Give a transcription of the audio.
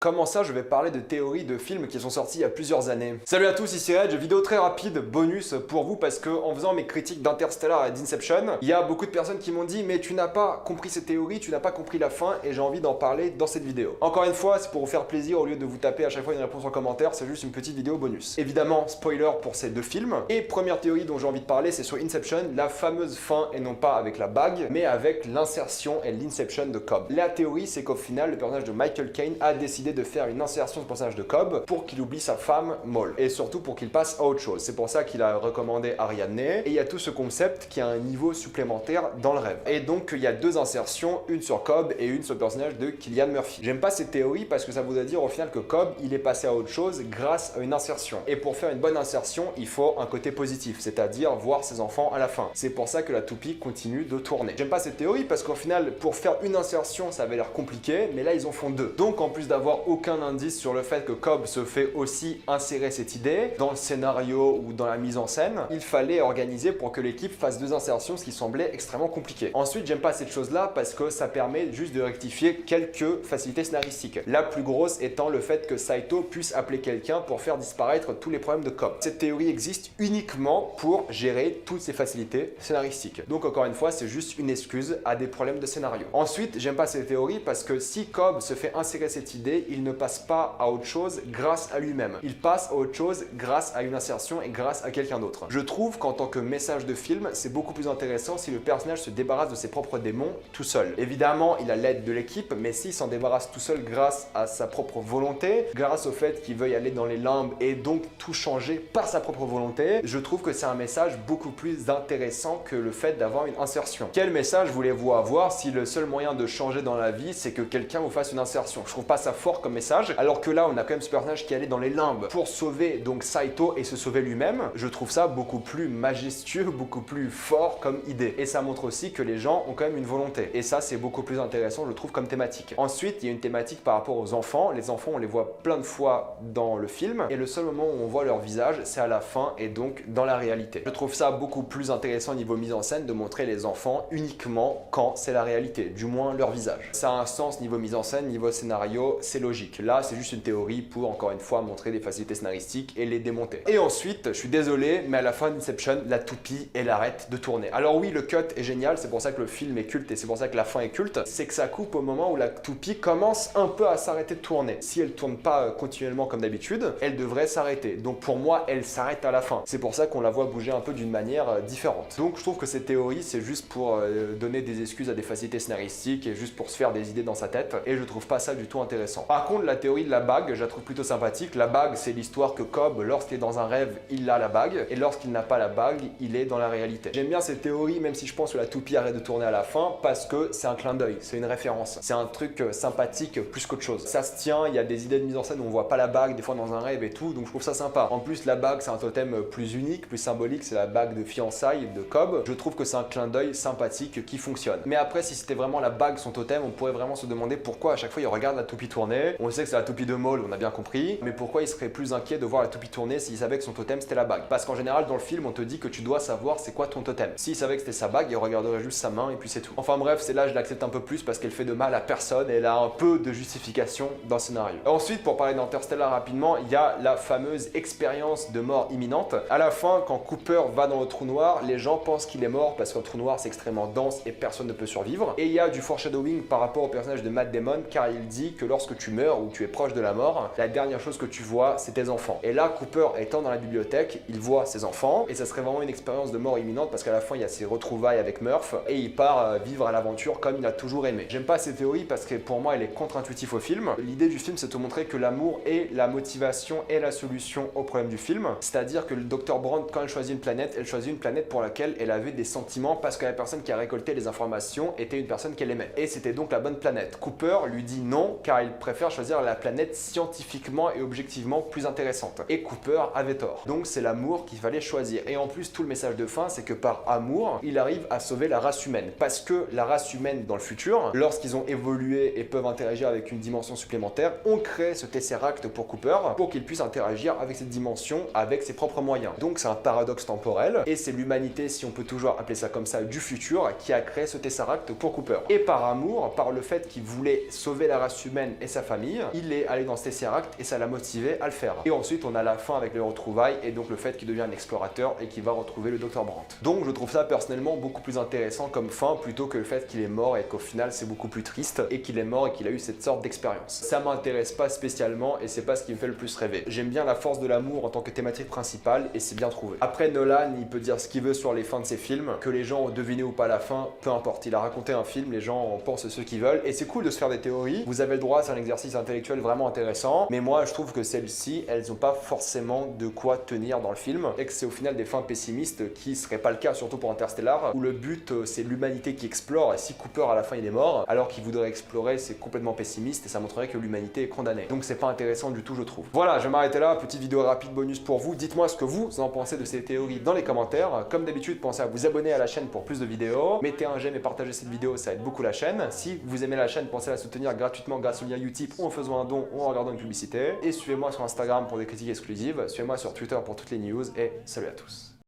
Comment ça, je vais parler de théories de films qui sont sortis il y a plusieurs années. Salut à tous, ici Reg, vidéo très rapide, bonus pour vous parce que en faisant mes critiques d'Interstellar et d'Inception, il y a beaucoup de personnes qui m'ont dit mais tu n'as pas compris ces théories, tu n'as pas compris la fin et j'ai envie d'en parler dans cette vidéo. Encore une fois, c'est pour vous faire plaisir au lieu de vous taper à chaque fois une réponse en commentaire, c'est juste une petite vidéo bonus. Évidemment, spoiler pour ces deux films. Et première théorie dont j'ai envie de parler, c'est sur Inception, la fameuse fin et non pas avec la bague, mais avec l'insertion et l'inception de Cobb. La théorie, c'est qu'au final, le personnage de Michael Caine a décidé de faire une insertion du personnage de Cobb pour qu'il oublie sa femme Moll et surtout pour qu'il passe à autre chose. C'est pour ça qu'il a recommandé Ariadne et il y a tout ce concept qui a un niveau supplémentaire dans le rêve. Et donc il y a deux insertions, une sur Cobb et une sur le personnage de Cillian Murphy. J'aime pas cette théorie parce que ça voudrait dire au final que Cobb il est passé à autre chose grâce à une insertion. Et pour faire une bonne insertion, il faut un côté positif, c'est-à-dire voir ses enfants à la fin. C'est pour ça que la toupie continue de tourner. J'aime pas cette théorie parce qu'au final, pour faire une insertion, ça avait l'air compliqué, mais là ils en font deux. Donc en plus d'avoir aucun indice sur le fait que Cobb se fait aussi insérer cette idée dans le scénario ou dans la mise en scène, il fallait organiser pour que l'équipe fasse deux insertions, ce qui semblait extrêmement compliqué. Ensuite, j'aime pas cette chose-là parce que ça permet juste de rectifier quelques facilités scénaristiques. La plus grosse étant le fait que Saito puisse appeler quelqu'un pour faire disparaître tous les problèmes de Cobb. Cette théorie existe uniquement pour gérer toutes ces facilités scénaristiques. Donc encore une fois, c'est juste une excuse à des problèmes de scénario. Ensuite, j'aime pas cette théorie parce que si Cobb se fait insérer cette idée, il ne passe pas à autre chose grâce à lui-même. Il passe à autre chose grâce à une insertion et grâce à quelqu'un d'autre. Je trouve qu'en tant que message de film, c'est beaucoup plus intéressant si le personnage se débarrasse de ses propres démons tout seul. Évidemment, il a l'aide de l'équipe, mais s'il s'en débarrasse tout seul grâce à sa propre volonté, grâce au fait qu'il veuille aller dans les limbes et donc tout changer par sa propre volonté, je trouve que c'est un message beaucoup plus intéressant que le fait d'avoir une insertion. Quel message voulez-vous avoir si le seul moyen de changer dans la vie, c'est que quelqu'un vous fasse une insertion? Je trouve pas ça fort comme message, alors que là, on a quand même ce personnage qui allait dans les limbes pour sauver donc Saito et se sauver lui-même. Je trouve ça beaucoup plus majestueux, beaucoup plus fort comme idée. Et ça montre aussi que les gens ont quand même une volonté. Et ça, c'est beaucoup plus intéressant, je trouve, comme thématique. Ensuite, il y a une thématique par rapport aux enfants. Les enfants, on les voit plein de fois dans le film. Et le seul moment où on voit leur visage, c'est à la fin et donc dans la réalité. Je trouve ça beaucoup plus intéressant au niveau mise en scène de montrer les enfants uniquement quand c'est la réalité, du moins leur visage. Ça a un sens niveau mise en scène, niveau scénario, c'est logique. Là, c'est juste une théorie pour, encore une fois, montrer des facilités scénaristiques et les démonter. Et ensuite, je suis désolé, mais à la fin d'Inception, la toupie, elle arrête de tourner. Alors oui, le cut est génial, c'est pour ça que le film est culte et c'est pour ça que la fin est culte, c'est que ça coupe au moment où la toupie commence un peu à s'arrêter de tourner. Si elle tourne pas continuellement comme d'habitude, elle devrait s'arrêter. Donc pour moi, elle s'arrête à la fin. C'est pour ça qu'on la voit bouger un peu d'une manière différente. Donc je trouve que cette théorie, c'est juste pour donner des excuses à des facilités scénaristiques et juste pour se faire des idées dans sa tête. Et je trouve pas ça du tout intéressant. Par contre, la théorie de la bague, je la trouve plutôt sympathique. La bague, c'est l'histoire que Cobb, lorsqu'il est dans un rêve, il a la bague, et lorsqu'il n'a pas la bague, il est dans la réalité. J'aime bien cette théorie, même si je pense que la toupie arrête de tourner à la fin, parce que c'est un clin d'œil, c'est une référence. C'est un truc sympathique plus qu'autre chose. Ça se tient, il y a des idées de mise en scène où on voit pas la bague, des fois dans un rêve et tout, donc je trouve ça sympa. En plus, la bague, c'est un totem plus unique, plus symbolique, c'est la bague de fiançailles de Cobb. Je trouve que c'est un clin d'œil sympathique qui fonctionne. Mais après, si c'était vraiment la bague son totem, on pourrait vraiment se demander pourquoi à chaque fois il regarde la toupie tourner. On sait que c'est la toupie de Moll, on a bien compris, mais pourquoi il serait plus inquiet de voir la toupie tourner s'il savait que son totem c'était la bague? Parce qu'en général dans le film on te dit que tu dois savoir c'est quoi ton totem. S'il savait que c'était sa bague, il regarderait juste sa main et puis c'est tout. Enfin bref, c'est là je l'accepte un peu plus parce qu'elle fait de mal à personne et elle a un peu de justification dans le scénario. Ensuite, pour parler d'Interstellar rapidement, il y a la fameuse expérience de mort imminente. À la fin, quand Cooper va dans le trou noir, les gens pensent qu'il est mort parce qu'un trou noir c'est extrêmement dense et personne ne peut survivre. Et il y a du foreshadowing par rapport au personnage de Matt Damon car il dit que lorsque tu meurs ou tu es proche de la mort, la dernière chose que tu vois c'est tes enfants. Et là, Cooper étant dans la bibliothèque, il voit ses enfants et ça serait vraiment une expérience de mort imminente parce qu'à la fin il y a ses retrouvailles avec Murph et il part vivre à l'aventure comme il a toujours aimé. J'aime pas cette théorie parce que pour moi elle est contre-intuitive au film. L'idée du film c'est de te montrer que l'amour est la motivation et la solution au problème du film. C'est-à-dire que le Dr Brown, quand elle choisit une planète, elle choisit une planète pour laquelle elle avait des sentiments parce que la personne qui a récolté les informations était une personne qu'elle aimait. Et c'était donc la bonne planète. Cooper lui dit non car il préfère choisir la planète scientifiquement et objectivement plus intéressante. Et Cooper avait tort. Donc c'est l'amour qu'il fallait choisir. Et en plus, tout le message de fin, c'est que par amour, il arrive à sauver la race humaine. Parce que la race humaine dans le futur, lorsqu'ils ont évolué et peuvent interagir avec une dimension supplémentaire, on crée ce Tesseract pour Cooper pour qu'il puisse interagir avec cette dimension avec ses propres moyens. Donc c'est un paradoxe temporel et c'est l'humanité, si on peut toujours appeler ça comme ça, du futur qui a créé ce Tesseract pour Cooper. Et par amour, par le fait qu'il voulait sauver la race humaine et sa famille, il est allé dans ce Tesseract et ça l'a motivé à le faire. Et ensuite on a la fin avec les retrouvailles et donc le fait qu'il devient un explorateur et qu'il va retrouver le Dr Brandt. Donc je trouve ça personnellement beaucoup plus intéressant comme fin plutôt que le fait qu'il est mort et qu'au final c'est beaucoup plus triste et qu'il est mort et qu'il a eu cette sorte d'expérience. Ça m'intéresse pas spécialement et c'est pas ce qui me fait le plus rêver. J'aime bien la force de l'amour en tant que thématique principale et c'est bien trouvé. Après Nolan, il peut dire ce qu'il veut sur les fins de ses films, que les gens ont deviné ou pas la fin, peu importe. Il a raconté un film, les gens en pensent ce qu'ils veulent et c'est cool de se faire des théories. Vous avez le droit, c'est un exercice intellectuel vraiment intéressant, mais moi je trouve que celles-ci, elles ont pas forcément de quoi tenir dans le film et que c'est au final des fins pessimistes qui seraient pas le cas, surtout pour Interstellar, où le but c'est l'humanité qui explore et si Cooper à la fin il est mort, alors qu'il voudrait explorer, c'est complètement pessimiste et ça montrerait que l'humanité est condamnée. Donc c'est pas intéressant du tout je trouve. Voilà, je vais m'arrêter là, petite vidéo rapide bonus pour vous. Dites-moi ce que vous en pensez de ces théories dans les commentaires. Comme d'habitude, pensez à vous abonner à la chaîne pour plus de vidéos. Mettez un j'aime et partagez cette vidéo, ça aide beaucoup la chaîne. Si vous aimez la chaîne, pensez à la soutenir gratuitement grâce au lien Utip ou en faisant un don ou en regardant une publicité. Et suivez-moi sur Instagram pour des critiques exclusives. Suivez-moi sur Twitter pour toutes les news et salut à tous.